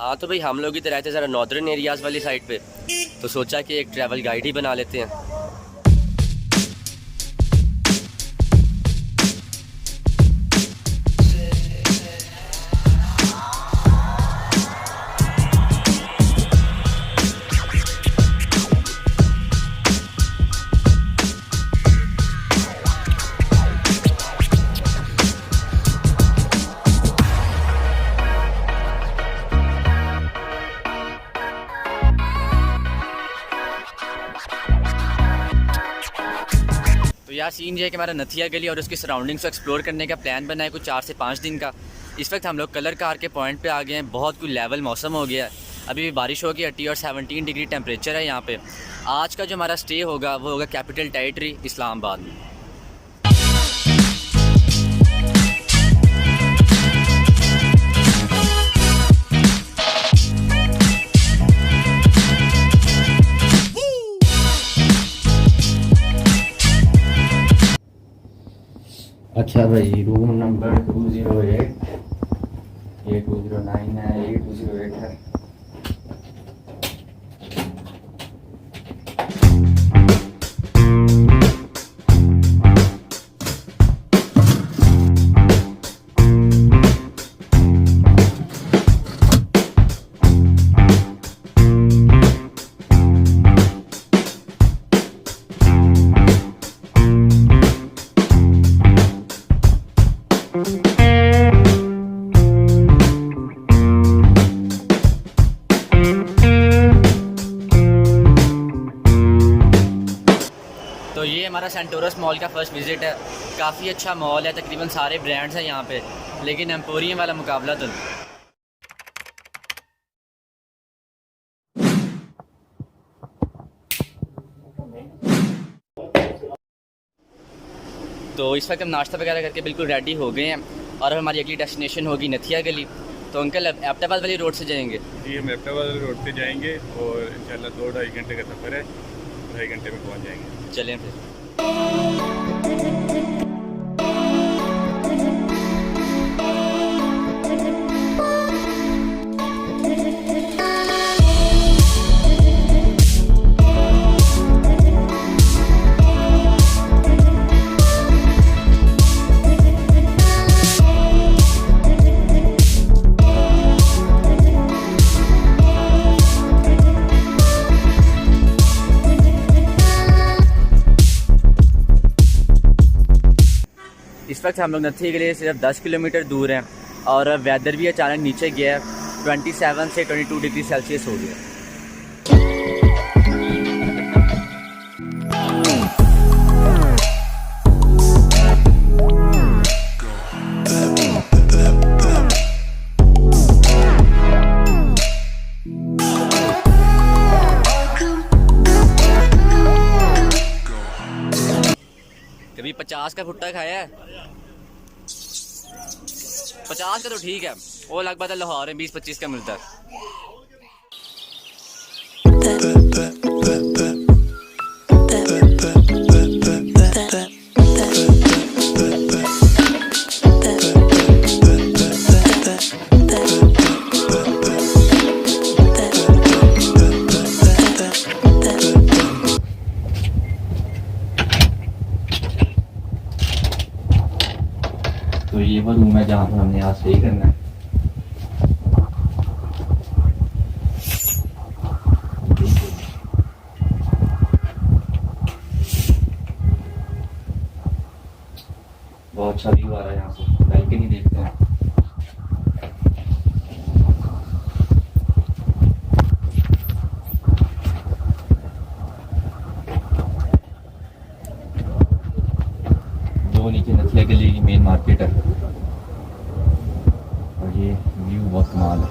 हाँ तो भाई हम लोग इधर रहते ज़रा नॉर्दर्न एरियाज़ वाली साइड पे, तो सोचा कि एक ट्रैवल गाइड ही बना लेते हैं। तो यार सीन ये है कि हमारा नथिया गली और उसकी सराउंडिंग्स को एक्सप्लोर करने का प्लान बना है कुछ 4 से 5 दिन का। इस वक्त हम लोग कलर कार के पॉइंट पे आ गए हैं। बहुत कुछ लेवल मौसम हो गया है, अभी भी बारिश होगी 80 और 17 डिग्री टेम्परेचर है यहाँ पे। आज का जो हमारा स्टे होगा वो होगा कैपिटल टेरिटरी इस्लामाबाद में। अच्छा भाई, रूम नंबर 208, ये 209 है, ये 208 है। तो ये हमारा सेंटोरस मॉल का फर्स्ट विज़िट है। काफ़ी अच्छा मॉल है, तकरीबन सारे ब्रांड्स हैं यहाँ पे, लेकिन एम्पोरियम वाला मुकाबला तो नहीं। तो इस वक्त हम नाश्ता वगैरह करके बिल्कुल रेडी हो गए हैं और अब हमारी अगली डेस्टिनेशन होगी नथिया गली। तो अंकल एबटाबाद वाली रोड से जाएंगे? जी, हम एबटाबाद वाली रोड से जाएंगे और इंशाल्लाह 2-2.5 घंटे का सफ़र है, 2.5 घंटे में पहुँच जाएंगे। चलें फिर। इस वक्त हम लोग नथिया के लिए सिर्फ 10 किलोमीटर दूर हैं और वेदर भी अचानक नीचे गया है, 27 से 22 डिग्री सेल्सियस हो गया। कभी 50 का भुट्टा खाया है? 50 का तो ठीक है, वो लगभग लाहौर में 20-25 का मिलता है। तो ये वो रूम है जहाँ पर हमने आज स्टे करना है। बहुत अच्छा व्यू आ रहा है यहाँ से, बैल्कनी देखते हैं। दो नीचे नथिया गली की मेन मार्केट है और ये व्यू बहुत कमाल है।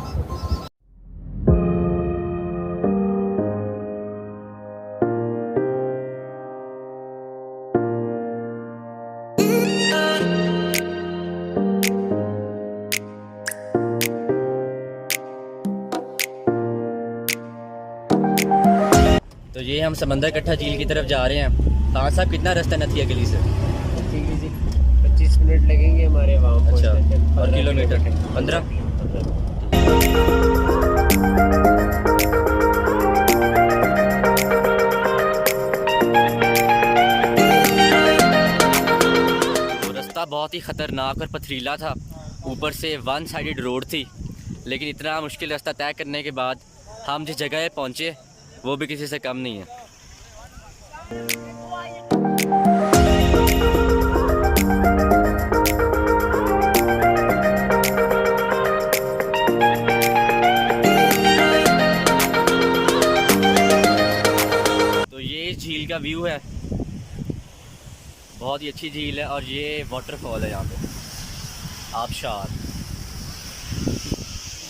तो ये हम समंदर कट्ठा झील की तरफ जा रहे हैं। ताज साहब कितना रास्ता है नथिया गली से? 25 मिनट लगेंगे हमारे वहाँ। अच्छा, और किलोमीटर 15? बहुत ही ख़तरनाक और पथरीला था, ऊपर से वन साइडेड रोड थी। लेकिन इतना मुश्किल रास्ता तय करने के बाद हम जिस जगह पहुँचे वो भी किसी से कम नहीं है। तो ये झील का व्यू है, बहुत ही अच्छी झील है और ये वाटरफॉल है यहाँ पे आबशार।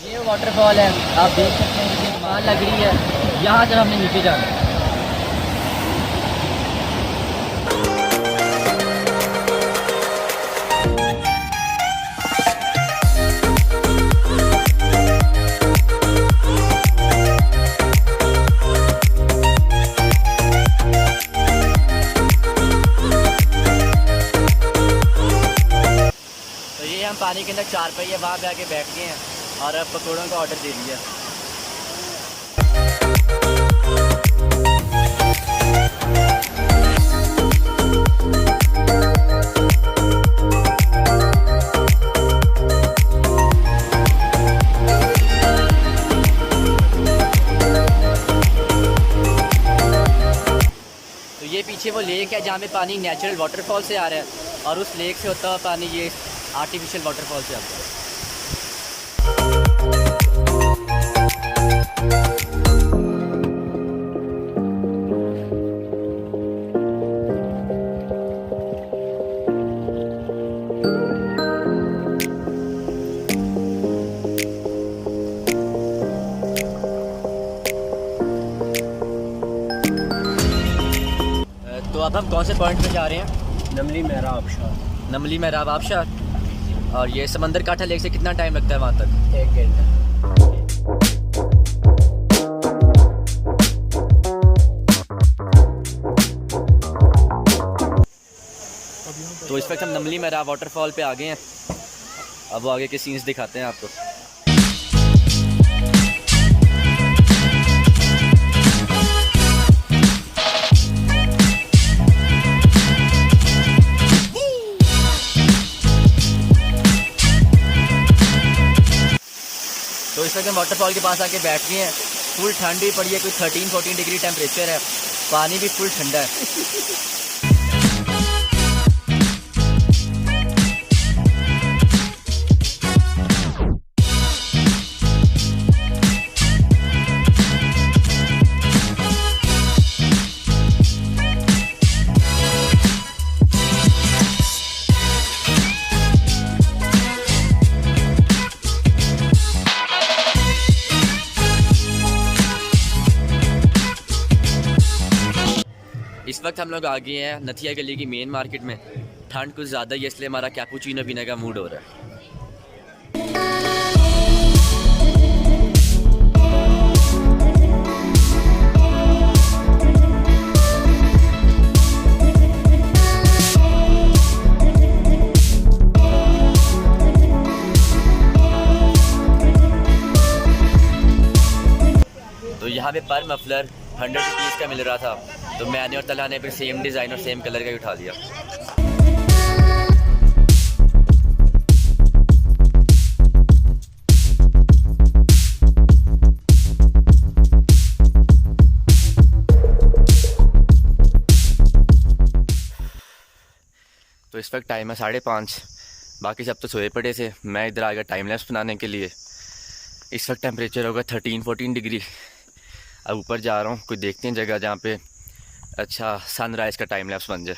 ये वाटरफॉल है, आप देख सकते हैं कि दुकान लग रही है, यहाँ से हमने नीचे जाना है। हम पानी के अंदर 4 पहिए वहाँ पे आके बैठ गए हैं और अब पकौड़ों का ऑर्डर दे दिया। तो ये पीछे वो लेक है जहाँ पे पानी नेचुरल वाटरफॉल से आ रहा है और उस लेक से होता हुआ पानी ये आर्टिफिशियल वाटरफॉल से आता है। तो अब हम कौन से पॉइंट पे जा रहे हैं? नमली मेहरा आबशार। नमली मेहराब आबशार। और ये समंदर कांठा लेक से कितना टाइम लगता है वहाँ तक? 1 घंटा। तो इस वक्त हम नमली मेहराब वाटरफॉल पे आ गए हैं, अब वो आगे के सीन्स दिखाते हैं आपको। तो इस वक्त हम वाटरफॉल के पास आके बैठ गए हैं। फुल ठंड भी पड़ी है, कोई 13-14 डिग्री टेम्परेचर है, पानी भी फुल ठंडा है। इस वक्त हम लोग आ गए हैं नथिया गली की मेन मार्केट में। ठंड कुछ ज़्यादा ही है इसलिए हमारा कैपुचिनो पीने का मूड हो रहा है। तो यहाँ पे पर मफलर 100 रुपीज़ का मिल रहा था, तो मैंने और तला ने फिर सेम डिज़ाइन और सेम कलर का ही उठा लिया। तो इस वक्त टाइम है 5:30, बाकी सब तो सोए पड़े थे। मैं इधर आ गया टाइम लैप्स बनाने के लिए। इस वक्त टेम्परेचर होगा 13-14 डिग्री। अब ऊपर जा रहा हूँ, कोई देखते हैं जगह जहाँ पे अच्छा सनराइज़ का टाइम लैप्स बन जाए।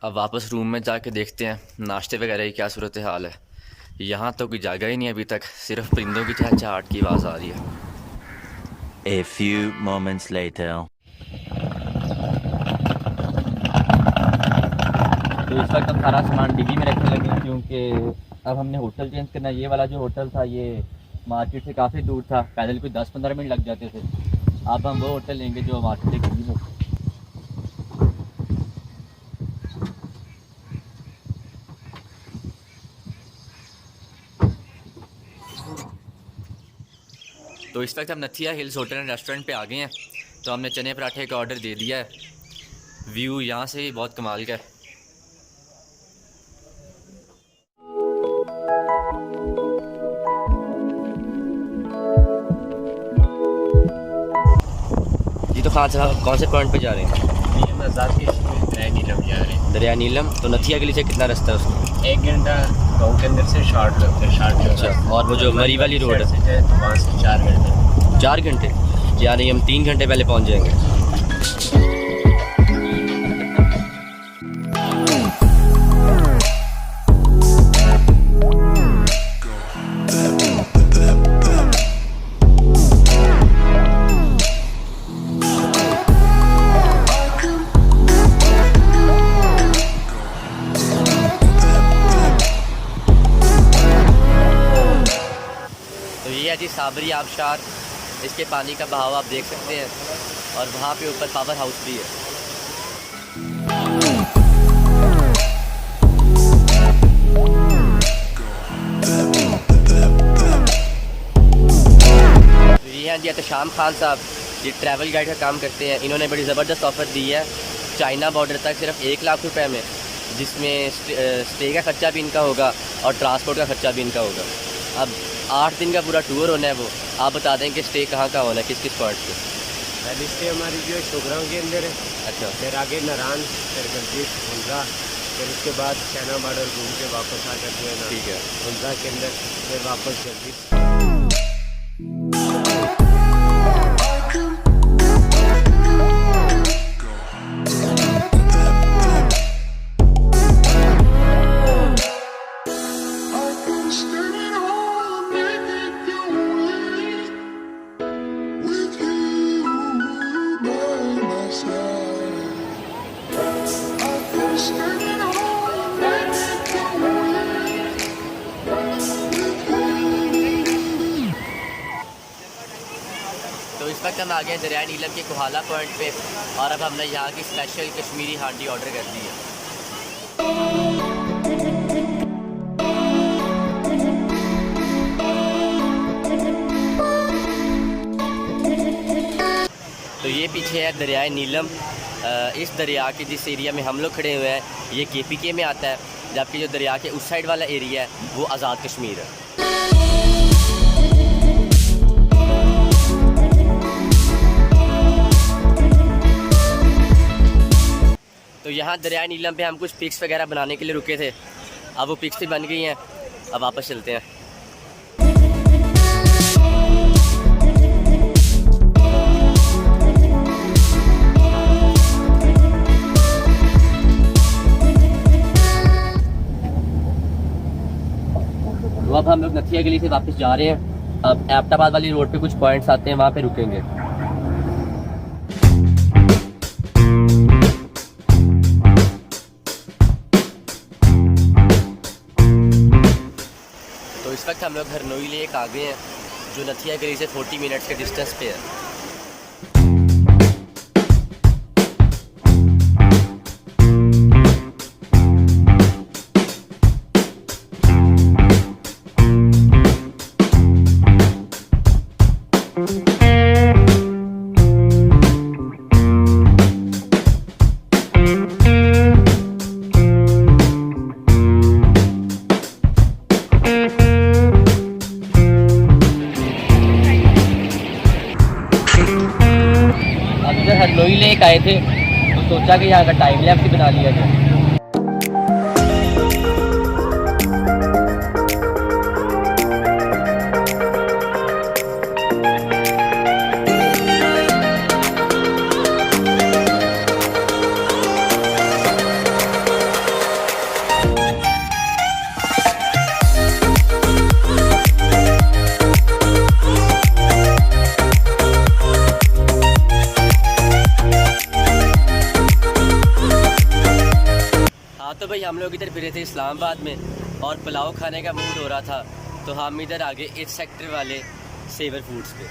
अब वापस रूम में जाके देखते हैं नाश्ते वगैरह की क्या सूरत हाल है। यहाँ तो कोई जगह ही नहीं अभी तक, सिर्फ परिंदों की चहचहाट की आवाज़ आ रही है। A few moments later. तो इस वक्त हम सारा सामान डिग्गी में रखने लगे हैं क्योंकि अब हमने होटल चेंज करना है। ये वाला जो होटल था ये मार्केट से काफ़ी दूर था, पैदल कोई 10-15 मिनट लग जाते थे। अब हम वो होटल लेंगे जो मार्केट के करीब हो। तो इस वक्त हम नथिया हिल्स होटल एंड रेस्टोरेंट पे आ गए हैं। तो हमने चने पराठे का ऑर्डर दे दिया है। व्यू यहाँ से ही बहुत कमाल का है। जी तो खान साहब कौन से पॉइंट पे जा रहे हैं? दरिया नीलम जा रहे हैं। दरिया नीलम। तो नथिया गली से कितना रास्ता है उसको? 1 घंटा गाँव के अंदर से शॉर्ट लगता है, शॉर्ट। अच्छा, और वो जो मरी वाली रोड है वहाँ से 4 घंटे। 4 घंटे, यानी हम 3 घंटे पहले पहुँच जाएंगे। तो ये है जी साबरी आबशार। इसके पानी का बहाव आप देख सकते हैं और वहाँ पे ऊपर पावर हाउस भी है। तो ये हैं जी एहतशाम खान साहब, ये ट्रैवल गाइड का काम करते हैं। इन्होंने बड़ी ज़बरदस्त ऑफ़र दी है चाइना बॉर्डर तक सिर्फ 1 लाख रुपए में, जिसमें स्टे का ख़र्चा भी इनका होगा और ट्रांसपोर्ट का ख़र्चा भी इनका होगा। अब 8 दिन का पूरा टूर होना है। वो आप बता दें कि स्टे कहाँ का होना है, किस किस पॉइंट पे? पहली स्टे हमारी जो है छोकराओं के अंदर है। अच्छा, फिर आगे नारायण, फिर गलजीत, हुंजा, फिर उसके बाद चाइना बॉर्डर घूम के वापस आ जाते हैं। ठीक है। हुंजा के अंदर फिर वापस गलजीत। तो इस वक्त हम आ गए दरिया नीलम के कोहाला पॉइंट पे और अब हमने यहाँ की स्पेशल कश्मीरी हांडी ऑर्डर कर दी है। तो ये पीछे है दरिया नीलम। इस दरिया के जिस एरिया में हम लोग खड़े हुए हैं ये KPK में आता है, जबकि जो दरिया के उस साइड वाला एरिया है वो आज़ाद कश्मीर है। तो यहाँ दरिया नीलम पे हम कुछ पिक्स वगैरह बनाने के लिए रुके थे। अब वो पिक्स भी बन गई हैं, अब वापस चलते हैं। तो अब हम लोग नथिया गली से वापस जा रहे हैं। अब एबटाबाद वाली रोड पे कुछ पॉइंट्स आते हैं, वहाँ पे रुकेंगे। तो इस वक्त हम लोग हरनोई लेक आ गए हैं, जो नथिया गली से 40 मिनट्स के डिस्टेंस पे है। हरनोई लेक आए थे तो सोचा कि यहाँ का टाइम लैप्स ही बना लिया जाए। तो भाई हम लोग इधर फिरे थे इस्लामाबाद में, और पुलाव खाने का मूड हो रहा था, तो हम इधर आगे इस सेक्टर वाले सेवर फूड्स पे।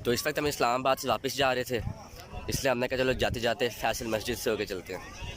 तो इस वक्त हम इस्लामाबाद से वापस जा रहे थे, इसलिए हमने कहा चलो जाते जाते फैसल मस्जिद से होके चलते हैं।